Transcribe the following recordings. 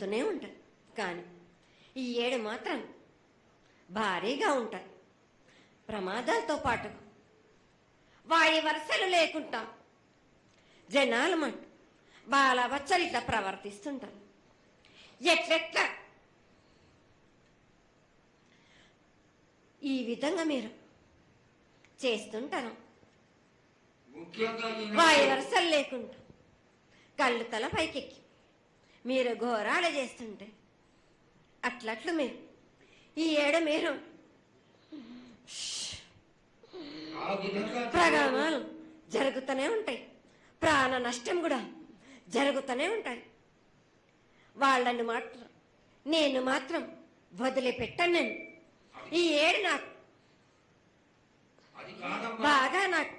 జరుగుతూనే ఉంటాయి. కానీ ఈ ఏడు మాత్రం భారీగా ఉంటాయి. ప్రమాదాలతో పాటు వాడి వరుసలు లేకుండా జనాలు మట్టు బాలబచ్చలిట్లా ప్రవర్తిస్తుంటారు. ఎట్లెట్లా ఈ విధంగా మీరు చేస్తుంటారు. వాయి వరుసలు లేకుండా కళ్ళు తల పైకెక్కి మీరు ఘోరాలు చేస్తుంటే అట్లట్లు మీరు ఈ ఏడు మీరు ప్రమాదాలు జరుగుతూనే ఉంటాయి. ప్రాణ నష్టం కూడా జరుగుతూనే ఉంటాయి. వాళ్ళని మాత్రం నేను మాత్రం వదిలిపెట్టాను. నేను ఈ ఏడు నాకు బాగా నాకు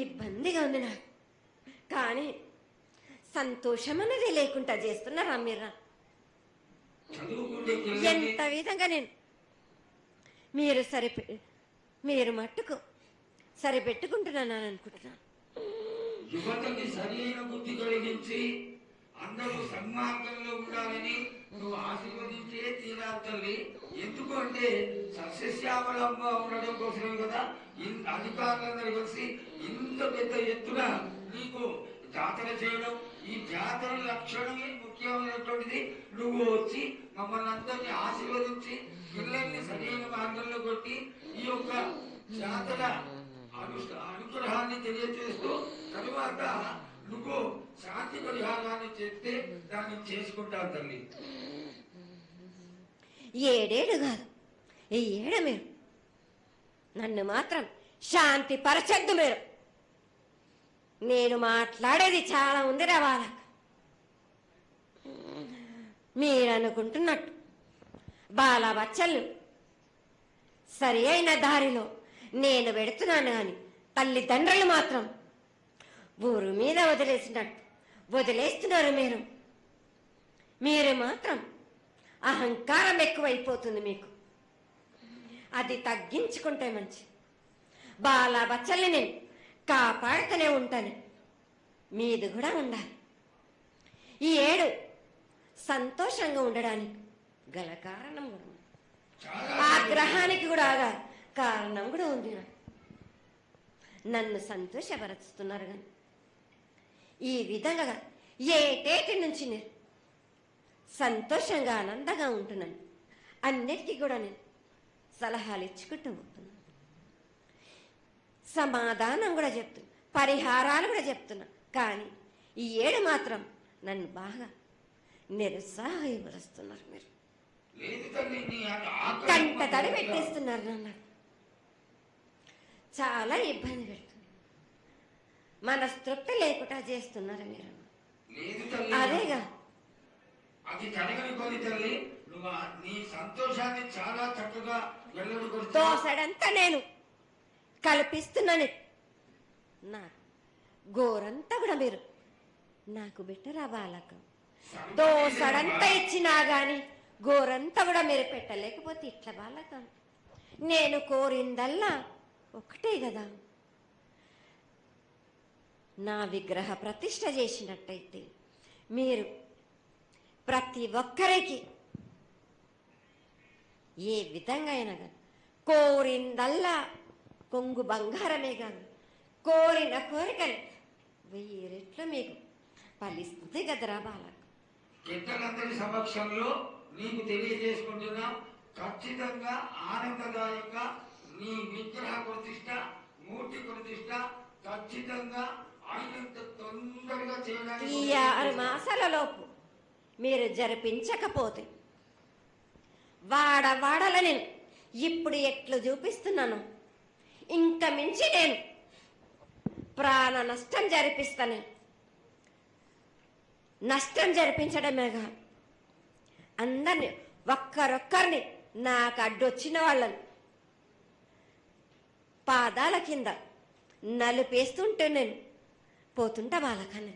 ఇబ్బందిగా ఉంది. నాకు కానీ సంతోషం అనేది లేకుండా చేస్తున్నారా మీరు? ఎంత విధంగా నేను మీరు మట్టుకు సరిపెట్టుకుంటున్నాను అనుకుంటున్నాను. యువతకి సరైన బుద్ధి కలిగించి అందరూ సన్మార్గంలో ఉండాలని నువ్వు ఆశీర్వదించే తీరాలి తల్లి. ఎందుకంటే సస్యశ్యామలంగా ఉండడం కోసమే కదా అధికారులందరూ కలిసి ఇంత పెద్ద ఎత్తున నీకు జాతర చేయడం. ఈ జాతర లక్షణమే ముఖ్యమైనటువంటిది. నువ్వు వచ్చి మమ్మల్ని అందరినీ ఆశీర్వదించి పిల్లల్ని సరైన మార్గంలో కొట్టి ఈ యొక్క జాతర అనుగ్రహాన్ని తెలియజేస్తూ తరువాత నువ్వు శాంతి పరిహారాన్ని చేస్తే దాన్ని చేసుకుంటావు తల్లి. ఏడేడు కాదు ఈ ఏడు మీరు నన్ను మాత్రం శాంతి పరచద్దు. నేను మాట్లాడేది చాలా ఉంది వాళ్ళకు. మీరు అనుకుంటున్నట్టు బాలబచ్చలు సరి అయిన దారిలో నేను పెడుతున్నాను కానీ తల్లిదండ్రులు మాత్రం ఊరు మీద వదిలేస్తున్నారు. మీరు మాత్రం అహంకారం ఎక్కువైపోతుంది మీకు. అది తగ్గించుకుంటే మంచి. బాలబచ్చల్ని నేను కాపాడుతూనే ఉంటాను. మీది కూడా ఉండాలి. ఈ ఏడు సంతోషంగా ఉండడానికి గల కారణం కూడా ఆగ్రహానికి కూడా కారణం కూడా ఉంది. నన్ను సంతోషపరుస్తున్నారు కానీ ఈ విధంగా ఏటేటి నుంచి నేను సంతోషంగా ఆనందంగా ఉంటున్నాను. అన్నిటికీ కూడా నేను సలహాలు ఇచ్చుకుంటూ ఉంటున్నాను. సమాధానం కూడా చెప్తున్నా, పరిహారాలు కూడా చెప్తున్నా. కానీ ఈ ఏడు మాత్రం నన్ను బాగా నిరుత్సాహపరుస్తున్నారు. మీరు కంట తడి పెట్టేస్తున్నారు. నన్ను చాలా ఇబ్బంది పెడుతుంది. మనస్తృప్తి లేకుండా చేస్తున్నారు మీరు. అదేగా దోసడంతా నేను కల్పిస్తున్నాను. నా గోరంతా కూడా మీరు నాకు బెట్టరా బాలక. దోసడంతా ఇచ్చినా గాని గోరంతా కూడా మీరు పెట్టలేకపోతే ఇట్లా బాలక. నేను కోరిందల్లా ఒకటే కదా, నా విగ్రహ ప్రతిష్ఠ చేసినట్టయితే మీరు ప్రతి ఒక్కరికి ఏ విధంగా అయినా కానీ కోరిందల్లా కొంగు బంగారమే కాదు, కోరిన కోరికలు 1000 రెట్లు మీకు ఫలిస్తుంది కదరా బాలక. పెద్దలందరి సమక్షంలో నీకు తెలియజేసుకుంటున్నా, ఖచ్చితంగా ఆనందదాయంగా నీ విగ్రహ ప్రతిష్ఠ, మూర్తి ప్రతిష్ఠ ఖచ్చితంగా అయినంత తొందరగా చేయడానికి. ఈ 6 మాసాల లోపు మీరు జరిపించకపోతే వాడవాడలని ఇప్పుడు ఎట్లు చూపిస్తున్నాను, ఇంత మించి నేను ప్రాణ నష్టం జరిపిస్తాను. నష్టం జరిపించడమేగా అందరినీ ఒక్కరొక్కరిని నాకు అడ్డొచ్చిన వాళ్ళని పాదాల కింద నలిపేస్తుంటే నేను పోతుంటా వాళ్ళకని.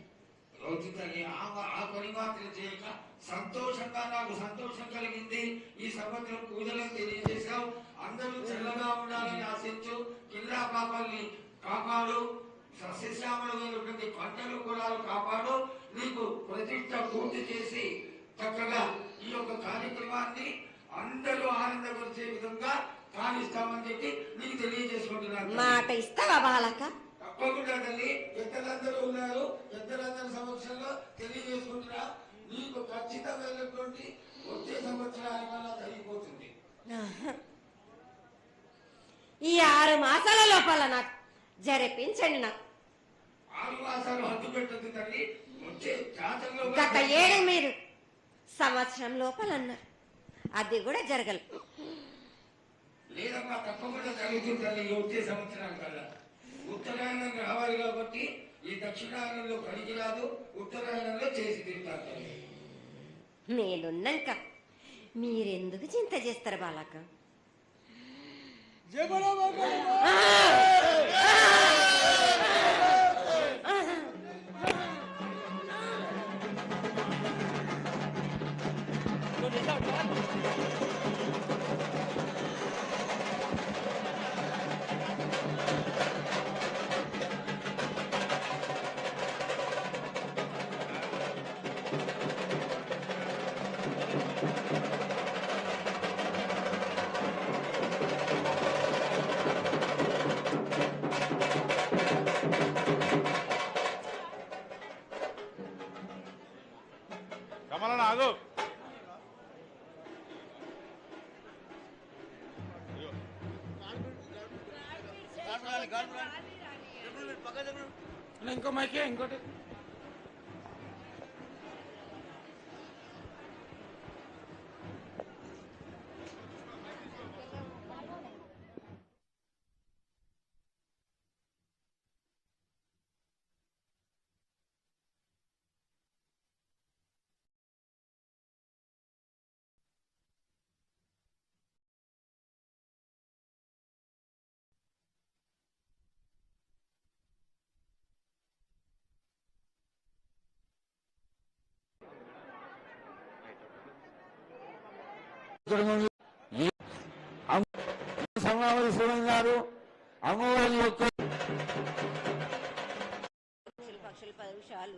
సంతోషంగా నాకు సంతోషం కలిగింది. ఈ సంవత్సరం పూజలను తెలియజేశావు. అందరూ చల్లగా ఉండాలని ఆశించు. కిల్లా పాపాలని కాపాడు. సస్యశ్యామలమైనటువంటి పంటలు కూడా కాపాడు. నీకు ప్రతిష్ట పూర్తి చేసి చక్కగా రాణిస్తామని చెప్పి నీకు తెలియజేసుకుంటున్నాను. మాట ఇస్తావా బాలక? తప్పకుండా తల్లి. పెద్దలందరూ ఉన్నారు, పెద్దలందరి సమక్షంలో తెలియజేసుకుంటున్నా. నీకు ఖచ్చితమైనటువంటి వచ్చే సంవత్సరానికల్లా జరిగిపోతుంది. ఈ 6 మాసాల లోపల నాకు జరిపించండి. నాకు 6 మాసాలు హద్దు పెట్టదు తల్లి. వచ్చే జాతరలో గత 7 మీరు సంవత్సరం లోపల అన్నారు, అది కూడా జరగలేదు. లేదమ్మా, తప్పకుండా జరుగుతుంది తల్లి. వచ్చే సంవత్సరానికల్లా ఉత్తరాయణం రావాలి కాబట్టి ఈ దక్షిణాయనంలో పనికి రాదు, ఉత్తరాయణంలో చేసి తింటారు తల్లి. నేనున్నాక మీరెందుకు చింత చేస్తారు బాలక? కమలనా ఆగు. ఇంకో మైకే ఇంకోటి సంగ్రామేశ్వరం గారు అమ్మవారి యొక్క పక్షులు 10 నిమిషాలు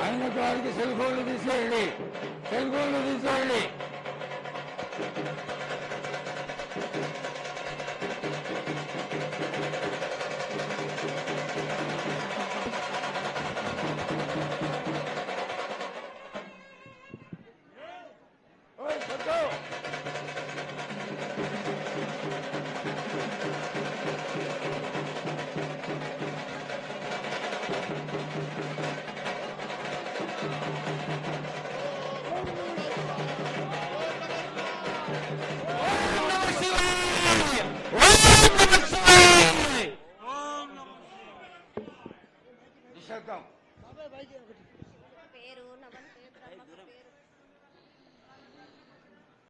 ఆయన గారికి సెల్ ఫోన్లు తీసేయండి, సెల్ ఫోన్లు తీసేయండి. నిశ్శబ్దం.